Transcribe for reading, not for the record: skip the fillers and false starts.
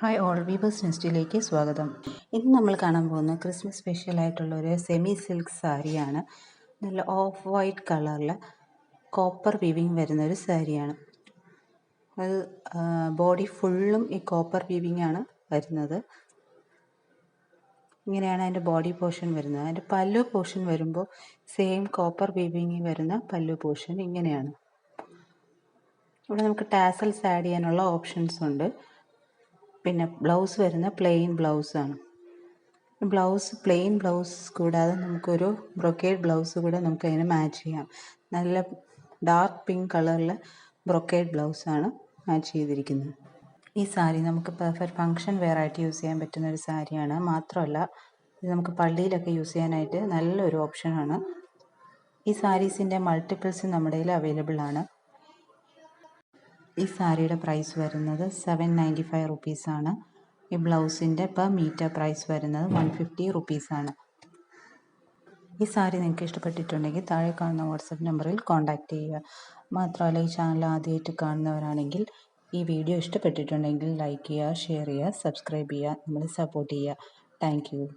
Hi all, weavers നെസ്റ്റിലേക്ക് സ്വാഗതം. ഇന്ന് നമ്മൾ കാണാൻ പോകുന്ന ക്രിസ്മസ് സ്പെഷ്യൽ ആയിട്ടുള്ള ഒരു സെമി സിൽക്ക് സാരിയാണ്. നല്ല ഓഫ് വൈറ്റ് കളറിൽ കോപ്പർ വീവിങ് വരുന്ന ഒരു സാരിയാണ്. അത് ബോഡി ഫുള്ളും ഈ കോപ്പർ വീവിങ് ആണ് വരുന്നത്. ഇങ്ങനെയാണ് അതിൻ്റെ ബോഡി പോർഷൻ വരുന്നത്. അതിൻ്റെ പല്ലു പോർഷൻ വരുമ്പോൾ സെയിം കോപ്പർ വീവിങ് വരുന്ന പല്ലു പോർഷൻ ഇങ്ങനെയാണ്. ഇവിടെ നമുക്ക് ടാസൽസ് ആഡ് ചെയ്യാനുള്ള ഓപ്ഷൻസ് ഉണ്ട്. പിന്നെ ബ്ലൗസ് വരുന്ന പ്ലെയിൻ ബ്ലൗസാണ്. പ്ലെയിൻ ബ്ലൗസ് കൂടാതെ നമുക്കൊരു ബ്രൊക്കേഡ് ബ്ലൗസ് കൂടെ നമുക്ക് അതിന് മാച്ച് ചെയ്യാം. നല്ല ഡാർക്ക് പിങ്ക് കളറിൽ ബ്രൊക്കേഡ് ബ്ലൗസാണ് മാച്ച് ചെയ്തിരിക്കുന്നത്. ഈ സാരി നമുക്ക് പെർഫെക്റ്റ് ഫങ്ഷൻ വെയർ ആയിട്ട് യൂസ് ചെയ്യാൻ പറ്റുന്ന ഒരു സാരിയാണ്. മാത്രമല്ല ഇത് നമുക്ക് പള്ളിയിലൊക്കെ യൂസ് ചെയ്യാനായിട്ട് നല്ലൊരു ഓപ്ഷനാണ്. ഈ സാരീസിൻ്റെ മൾട്ടിപ്പിൾസ് നമ്മുടെ കയ്യിൽ അവൈലബിൾ ആണ്. ഈ സാരിയുടെ പ്രൈസ് വരുന്നത് 795 റുപ്പീസാണ്. ഈ ബ്ലൗസിൻ്റെ പെർ മീറ്റർ പ്രൈസ് വരുന്നത് 150 റുപ്പീസാണ്. ഈ സാരി നിങ്ങൾക്ക് ഇഷ്ടപ്പെട്ടിട്ടുണ്ടെങ്കിൽ താഴെ കാണുന്ന വാട്സപ്പ് നമ്പറിൽ കോൺടാക്റ്റ് ചെയ്യുക. മാത്രമല്ല ഈ ചാനൽ ആദ്യമായിട്ട് കാണുന്നവരാണെങ്കിൽ ഈ വീഡിയോ ഇഷ്ടപ്പെട്ടിട്ടുണ്ടെങ്കിൽ ലൈക്ക് ചെയ്യുക, ഷെയർ ചെയ്യുക, സബ്സ്ക്രൈബ് ചെയ്യുക, നമ്മളെ സപ്പോർട്ട് ചെയ്യുക. Thank you.